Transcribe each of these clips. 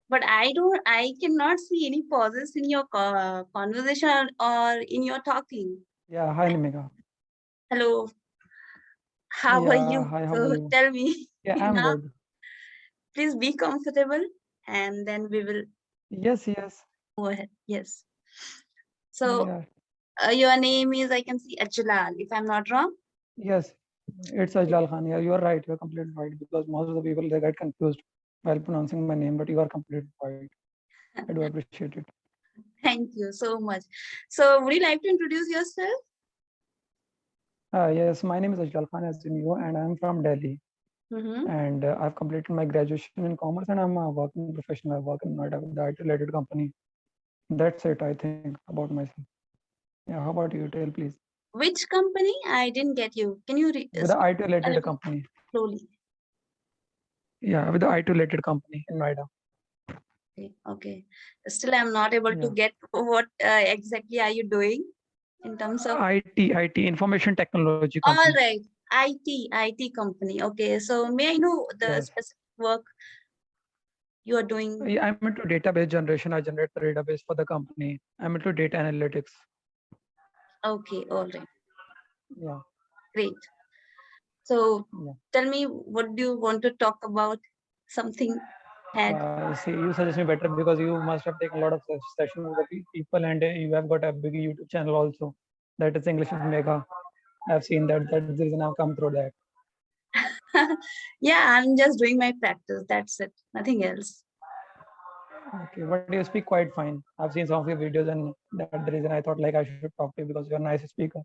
But I cannot see any pauses in your conversation or in your talking. Yeah, hi Nimega. Hello, how are Yeah, you? hi, how are So you? tell me Yeah, I'm now, good. please be comfortable and then we will Yes, yes. move ahead. Yes. So Yeah, your name is, I can see, Ajlal, if I'm not wrong. yes. It's Ajlal Khan. Yeah, you are right. You are completely right because most of the people they get confused while pronouncing my name, but you are completely right. I do appreciate it. Thank you so much. So would you like to introduce yourself? Yes, my name is Ajlal Khan, as in you, and I'm from Delhi. Mm-hmm. And I've completed my graduation in commerce, and I'm a working professional. I work in Noida with the IT-related company. That's it, I think, about myself. Yeah, how about you? Tell, please. Which company? I didn't get you. Can you With the speak a IT-related little company. slowly? Yeah, with the IT-related company in Noida. Okay, okay. Still, I'm not able to Yeah. get what exactly are you doing in terms of. IT, Information Technology Company. All right, IT company. Okay, so may I know the Yes. specific work you are doing? I'm into database generation. I generate the database for the company. I'm into data analytics. Okay, all right, Yeah. great. So Yeah. tell me, what do you want to talk about? Something had. See, you suggest me better because you must have taken a lot of sessions with the people, and you have got a big YouTube channel also. That is English with Mega. I've seen that. That's the reason I've come through that. Yeah, I'm just doing my practice. That's it. Nothing else. Okay, but you speak quite fine. I've seen some of your videos, and that's the reason I thought like I should talk to you because you're a nice speaker.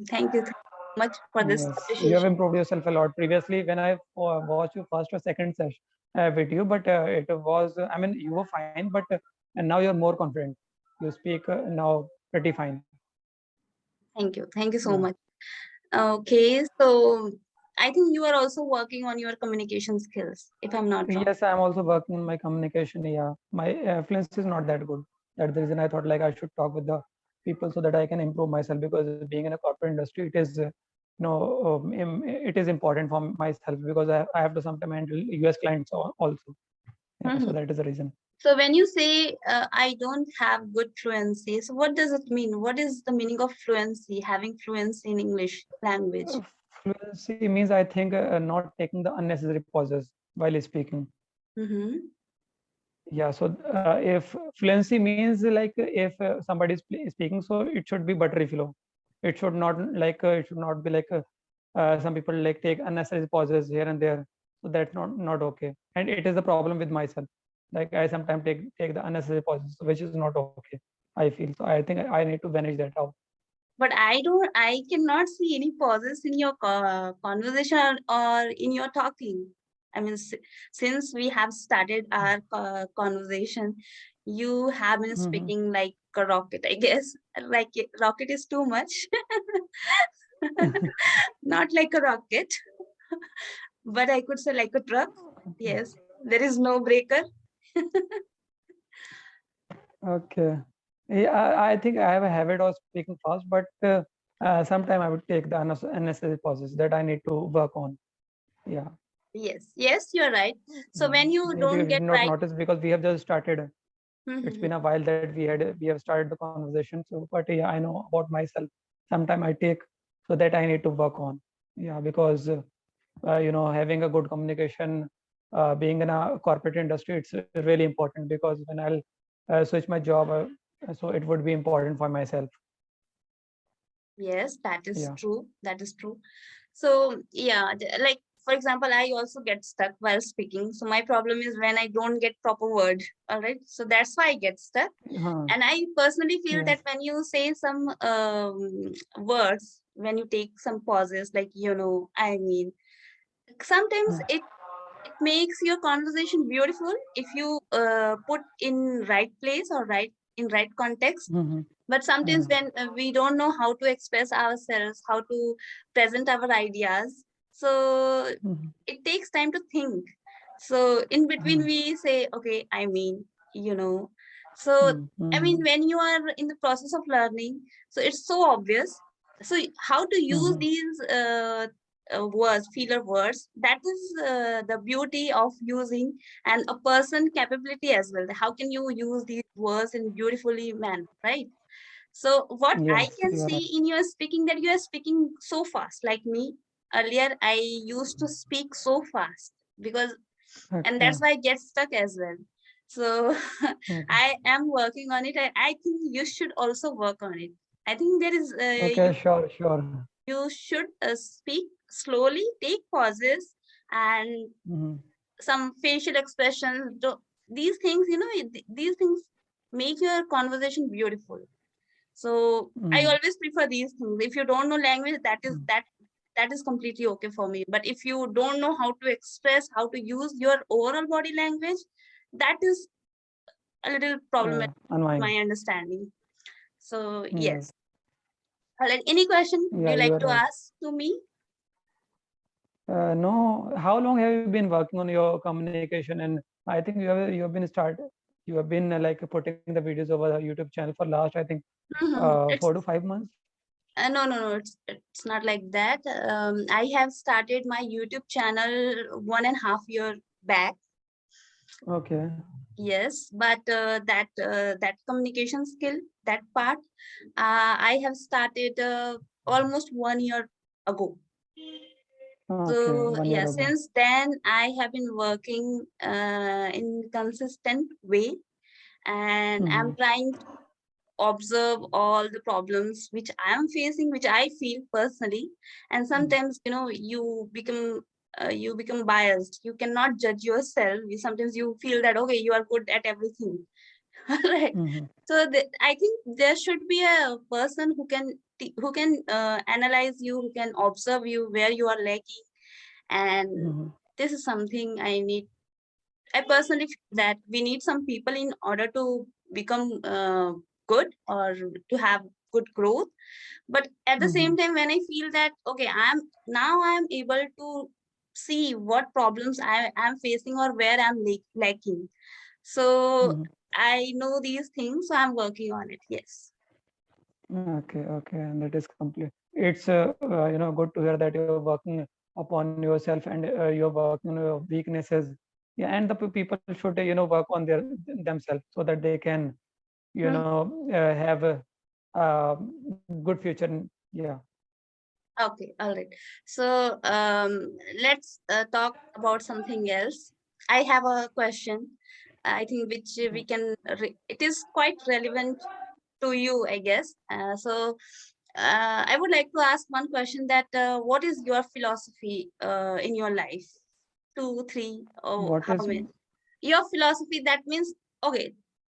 Thank you so much for this Yes, you have appreciation. improved yourself a lot. Previously, when I watched your first or second session video, but it was, I mean, you were fine, but and now you're more confident. You speak now pretty fine. Thank you. Thank you so Yeah. much. Okay, so I think you are also working on your communication skills, if I'm not wrong. Yes, I'm also working on my communication. Yeah, my fluency is not that good. That's the reason I thought like I should talk with the people so that I can improve myself because being in a corporate industry, it is, it is important for myself because I have to sometimes handle US clients also. Yeah, so Mhm. that is the reason. So when you say I don't have good fluency, so what does it mean? What is the meaning of fluency, having fluency in English language? Uh, Fluency means I think not taking the unnecessary pauses while speaking. Mm-hmm. Yeah, so if fluency means like if somebody is speaking, so it should be buttery flow. It should not like it should not be like some people like take unnecessary pauses here and there. So that's not okay, and it is the problem with myself. Like I sometimes take the unnecessary pauses, which is not okay. I feel so. I think I need to manage that out. But I cannot see any pauses in your conversation or in your talking. I mean, since we have started our conversation, you have been Hmm. speaking like a rocket, I guess. Like rocket is too much. Not like a rocket, but I could say like a truck. Yes, there is no breaker. Okay. Yeah, I think I have a habit of speaking fast, but sometime I would take the unnecessary pauses that I need to work on. Yeah, Yes, yes, you're right. So yeah. when you Maybe we don't did get not right. notice because we have just started. It's been Mhm. a while that we have started the conversation. So, but yeah, I know about myself. Sometime I take so that I need to work on. Yeah, because having a good communication, being in a corporate industry, it's really important because when I'll switch my job, so it would be important for myself. Yes, that is Yeah. true. That is true. So yeah, like for example, I also get stuck while speaking. So my problem is when I don't get proper word. All right. So that's why I get stuck. Huh. And I personally feel Yes. that when you say some words, when you take some pauses, like I mean, sometimes Hmm. it makes your conversation beautiful if you put in right place or right context. Mhm. But sometimes Mhm. when we don't know how to express ourselves, how to present our ideas, so Mhm. it takes time to think. So in between Mhm. we say, okay, I mean, you know. So Mhm. I mean, Mhm. when you are in the process of learning, so it's so obvious. So how to use Mhm. these words, filler words. That is the beauty of using, and a person capability as well. How can you use these words in beautifully manner, right? So what I Yes, can you are right. see in your speaking, that you are speaking so fast. Like me earlier, I used to speak so fast because, and Okay. that's why I get stuck as well. So Okay. I am working on it. I think you should also work on it. I think there is Okay. Sure. Sure. you should speak slowly, take pauses, and Mm-hmm. some facial expressions. These things, these things make your conversation beautiful. So I Mm-hmm. always prefer these things. If you don't know language, that is completely okay for me. But if you don't know how to express, how to use your overall body language, that is a little problematic, Annoying. my understanding. So Yes. yes. Like, any question Yeah, would you you like are to right. ask to me? No, how long have you been working on your communication? And I think you have been like putting the videos over the YouTube channel for last, I think, It's 4 to 5 months. no, it's not like that. I have started my YouTube channel 1.5 year back. Okay. Yes, but that communication skill, that part, I have started almost 1 year ago. Okay. So 1 year yeah, ago. since then I have been working in consistent way, and I'm Mm-hmm. trying observe all the problems which I am facing, which I feel personally. And sometimes, you become biased. You cannot judge yourself. Sometimes you feel that okay, you are good at everything. Right. Mm-hmm. So I think there should be a person who can analyze you, who can observe you where you are lacking, and Mm-hmm. this is something I need. I personally feel that we need some people in order to become good, or to have good growth. But at the Mm-hmm. same time, when I feel that okay, I am able to see what problems I am facing, or where I'm lacking. So Mm-hmm. I know these things, so I'm working on it. Yes. Okay, okay, and that is complete. It's good to hear that you're working upon yourself and you're working on your weaknesses. Yeah, and the people should work on their themselves so that they can Hmm. have a good future. Yeah. Okay, all right. So let's talk about something else. I have a question. I think which we can. It is quite relevant to you, I guess. I would like to ask one question. That what is your philosophy in your life? Two, three, or What how is many? Your philosophy. That means okay.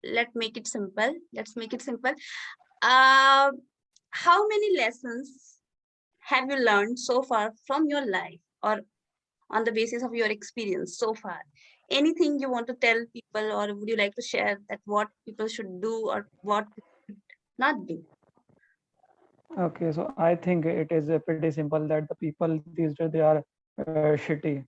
Let's make it simple. Let's make it simple. Uh, how many lessons have you learned so far from your life, or on the basis of your experience so far? Anything you want to tell people, or would you like to share that what people should do or what not do? okay? So I think it is pretty simple that the people these days they are shitty.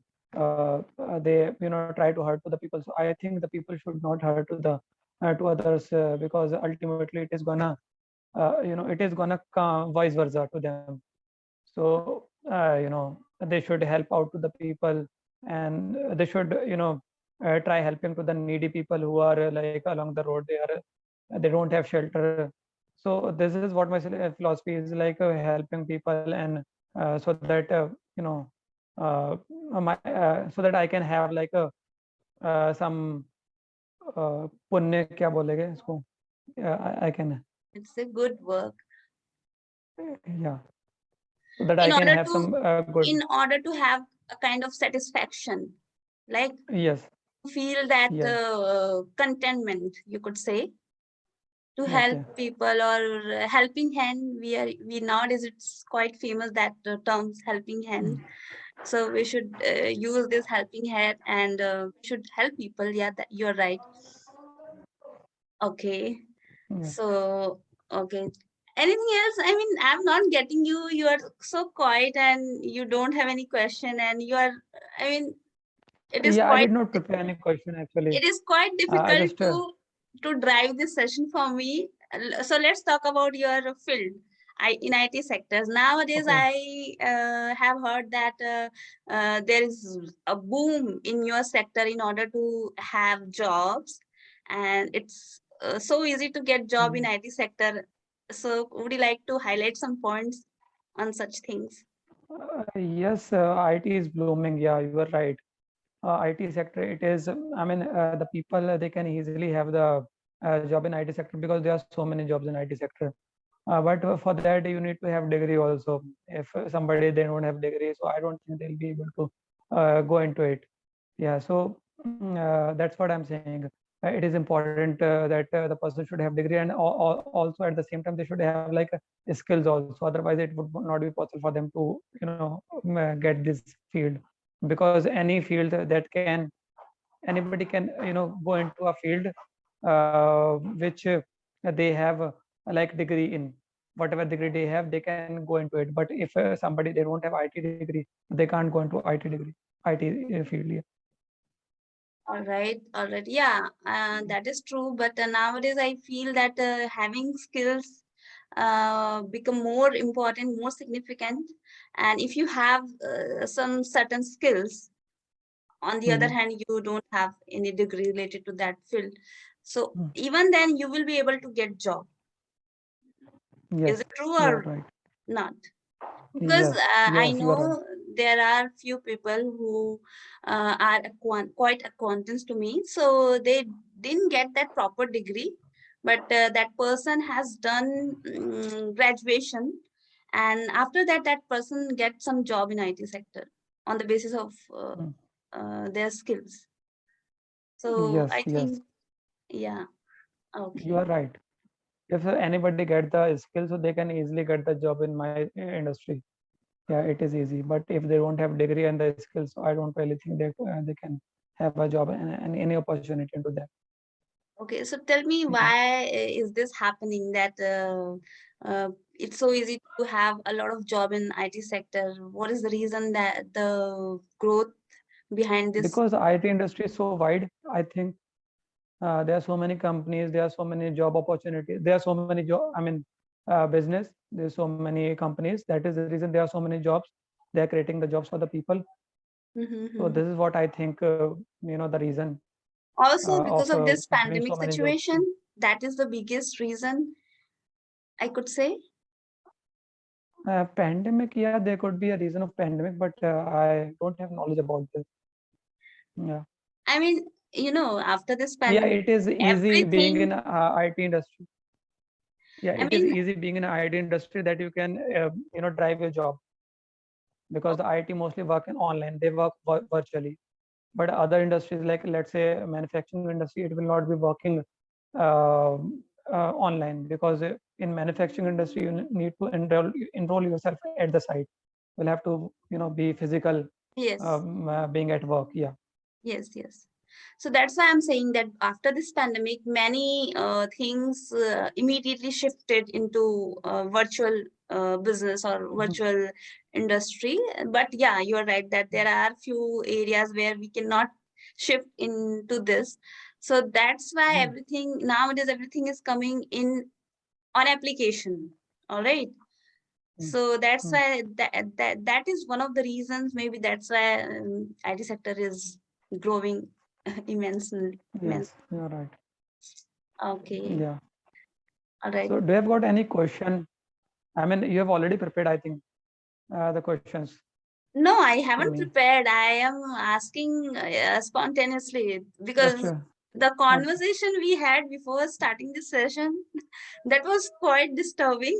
They try to hurt to the people. So I think the people should not hurt to others because ultimately it is gonna vice versa to them. So they should help out to the people, and they should try helping to the needy people who are like along the road. They don't have shelter. So this is what my philosophy is like, helping people, and so that uh, so that I can have like some पुण्य क्या बोलेंगे इसको I can It's a good work. yeah, so that I In can order have to some good. in order to have a kind of satisfaction, like Yes. feel that Yes. contentment, you could say, to help Okay. people, or helping hand. We nowadays it's quite famous, that terms helping hand. So we should use this helping hand, and should help people. Yeah, that you're right. Okay. Yes. So okay. Anything else? I mean, I'm not getting you. You are so quiet, and you don't have any question, and you are. I mean, it is Yeah, I quite did not prepare any question actually. it is quite I difficult just to drive this session for me. So let's talk about your field. in IT sectors. Nowadays, Okay. I have heard that there is a boom in your sector in order to have jobs, and it's so easy to get job in Mm. IT sector. So, would you like to highlight some points on such things? Yes, IT is blooming. Yeah, you are right. IT sector, it is. I mean, the people they can easily have the job in IT sector because there are so many jobs in IT sector. But for that, you need to have degree also. If somebody they don't have degree, so I don't think they'll be able to go into it. Yeah, so that's what I'm saying. It is important that the person should have degree, and also at the same time they should have like skills also. Otherwise, it would not be possible for them to get this field, because any field that can anybody can go into a field which they have like degree in. Whatever degree they have, they can go into it. But if somebody they don't have IT degree, they can't go into IT degree, IT field. Yeah. All right, all right. Yeah, that is true. But nowadays, I feel that having skills become more important, more significant. And if you have some certain skills, on the other Mhm. hand, you don't have any degree related to that field. So Mm. even then, you will be able to get job. Is Yes, it true you are or right. not? Because Yes, I yes, you are right. know there are few people who are quite accountants to me, so they didn't get that proper degree, but that person has done graduation, and after that, that person gets some job in IT sector on the basis of Mm. their skills. So Yes, I yes, think, yeah, you are okay. right. If anybody get the skill, so they can easily get the job in my industry. Yeah, it is easy. But if they don't have degree and the skills, so I don't really think that they can have a job and any opportunity into that. Okay, so tell me Yeah. why is this happening that it's so easy to have a lot of job in IT sector? What is the reason that the growth behind this? Because IT industry is so wide, I think there are so many companies, there are so many job opportunities, there are so many job. I mean, business. There's so many companies. That is the reason there are so many jobs. They are creating the jobs for the people. So Mhm. this is what I think. The reason Also, of because of this having pandemic so many jobs. Yeah. situation, that is the biggest reason I could say. Pandemic, yeah, there could be a reason of pandemic, but I don't have knowledge about this. Yeah, I mean, after this yeah, pandemic, it is easy being in everything. IT industry. Yeah, I it is mean, easy being in IT industry that you can drive your job, because the IT mostly work in online. They work virtually. But other industries, like let's say manufacturing industry, it will not be working uh, online, because in manufacturing industry you need to enroll yourself at the site. You'll have to be physical, yes. being at work. Yeah. Yes, yes. So that's why I'm saying that after this pandemic, many things immediately shifted into virtual business or Mhm. virtual industry. But yeah, you're right that there are few areas where we cannot shift into this. So that's why Mm. everything nowadays everything is coming in on application. All right. Mm. So that's Mm. why that is one of the reasons. Maybe that's why IT sector is growing immensely. Immense. Yes, you're right. Okay. Yeah. All right. So do you have got any question? I mean, you have already prepared, I think, the questions No, I for haven't me. prepared. I am asking spontaneously Just because the okay. conversation we had before starting this session, that was quite disturbing.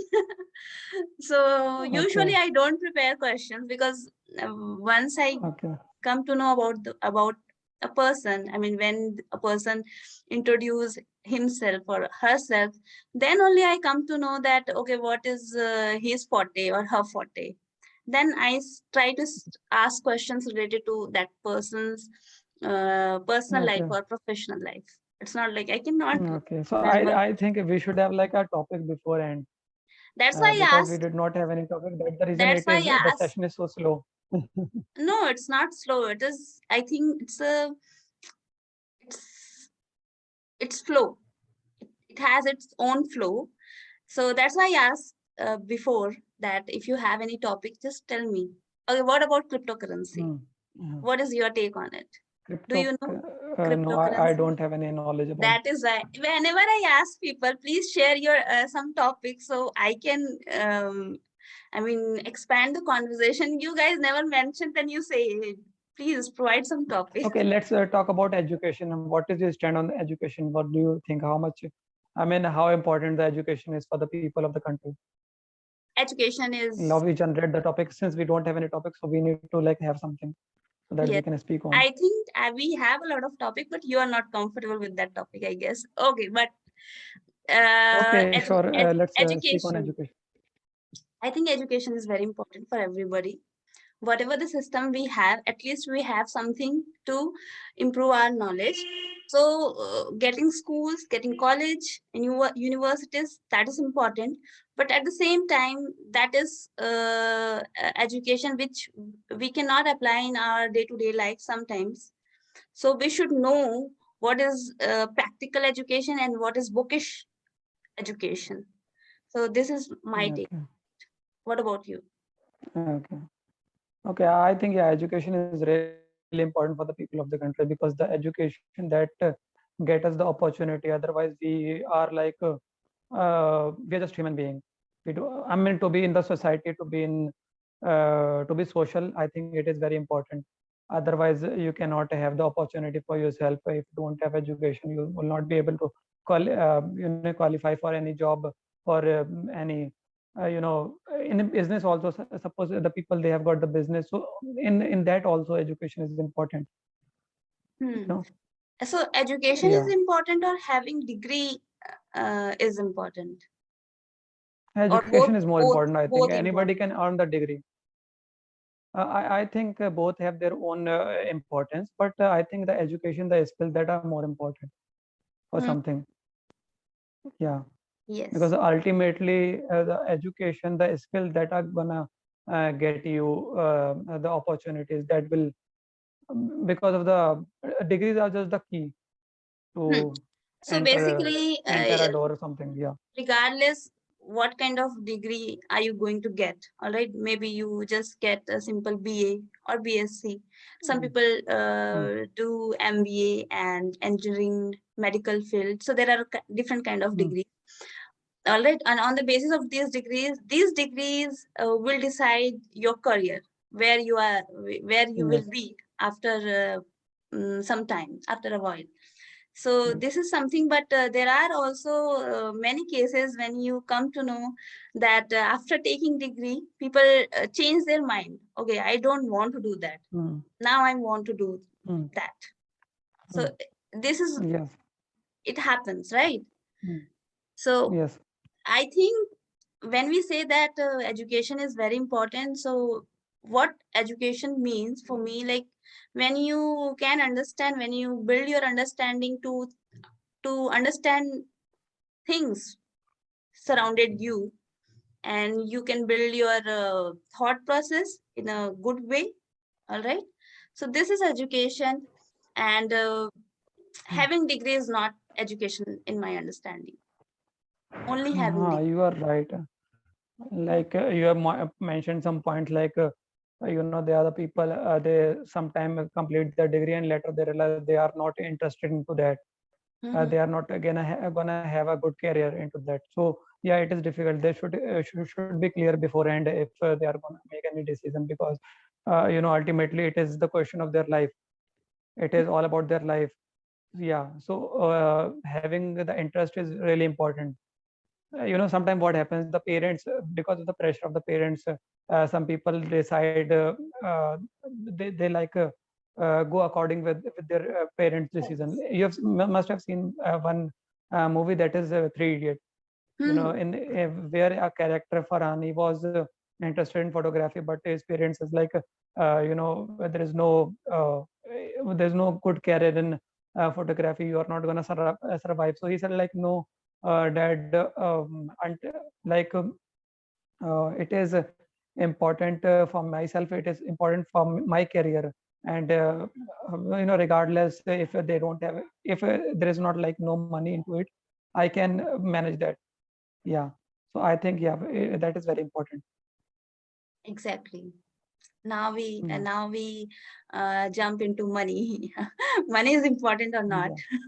So usually Okay. I don't prepare questions because once I Okay. come to know about a person, I mean when a person introduce himself or herself, then only I come to know that okay, what is his forte or her forte. Then I try to ask questions related to that person's personal life Okay. or professional life. It's not like I cannot Okay. So remember. I think we should have like a topic beforehand, That's why I because we asked. did not have any topic. That's the reason That's it why is I the asked. session is so slow. No, it's not slow. It is. I think it's it's flow. It has its own flow. So that's why I asked before that if you have any topic, just tell me. Okay, what about cryptocurrency? Hmm. Yeah. What is your take on it? Do Crypto. you know No, I cryptocurrency? don't have any knowledge about. That is why whenever I ask people, please share your some topics so I can expand the conversation. You guys never mentioned, then you say, please provide some topic. Okay, let's talk about education. What is your stand on education? What do you think? How much, I mean, how important the education is for the people of the country? Education Now is, we generate the topic since we don't have any topic, so we need to like have something so that we yes. can speak on. I think we have a lot of topic, but you are not comfortable with that topic, I guess. Okay, but Okay, sure. Let's speak on education. education. I think education is very important for everybody. Whatever the system we have, at least we have something to improve our knowledge. So getting schools, getting college, universities, that is important. But at the same time, that is education which we cannot apply in our day-to-day life sometimes. So we should know what is practical education and what is bookish education. So this is my take. Okay. What about you? Okay. Okay. I think yeah, education is really important for the people of the country because the education that get us the opportunity. Otherwise, we are like we are just human being. We do. I mean, to be in the society, to be social. I think it is very important. Otherwise, you cannot have the opportunity for yourself. If you don't have education, you will not be able to qualify for any job or any in a business also. Suppose the people they have got the business, so in that also education is important. Hmm. You know, So education is yeah. important or having degree is important, or Education is more important. I think both anybody important. can earn the degree. I think both have their own importance, but I think the education, the skills that are more important for Hmm. something. Yeah, because Yes. ultimately the education, the skills that are gonna get you the opportunities that will because of the degrees are just the key Hmm. to So enter basically, enter a door or something. Yeah. regardless what kind of degree are you going to get, all right, maybe you just get a simple BA or BSc. Some Mm, people mm, do MBA and engineering, medical field. So there are different kind of mm, degrees. All right, and on the basis of these degrees will decide your career, where you are, where you will yes. be after some time, after a while. So Mm, this is something, but there are also many cases when you come to know that after taking degree, people change their mind. Okay, I don't want to do that. mm, Now I want to do mm, that. So mm, this is, yes. it happens, right? Mm, So yes. I think when we say that education is very important, so what education means for me, like when you can understand, when you build your understanding to understand things surrounded you, and you can build your thought process in a good way. All right, so this is education. And Mm. having degree is not education in my understanding. Only having degree. You are right. Like you have mentioned some points like there are the people they sometime complete their degree and later they realize they are not interested into that. Mhm. They are not gonna have a good career into that. So yeah, it is difficult. They should be clear beforehand if they are gonna make any decision because ultimately it is the question of their life. It is all about their life. Yeah. So having the interest is really important. Sometimes what happens, the parents because of the pressure of the parents, some people decide they like go according with their parents decision. You must have seen one movie that is Three Idiot. Mhm. In where a character Farhani was interested in photography, but his parents is like there's no good career in photography. You are not gonna survive. So he said like, no, dad, and like it is important for myself. It is important for my career. And regardless if they don't have, if there is not like no money into it, I can manage that. Yeah. So I think, yeah, that is very important. Exactly. Now we Mm. jump into money. Money is important or not? Yeah.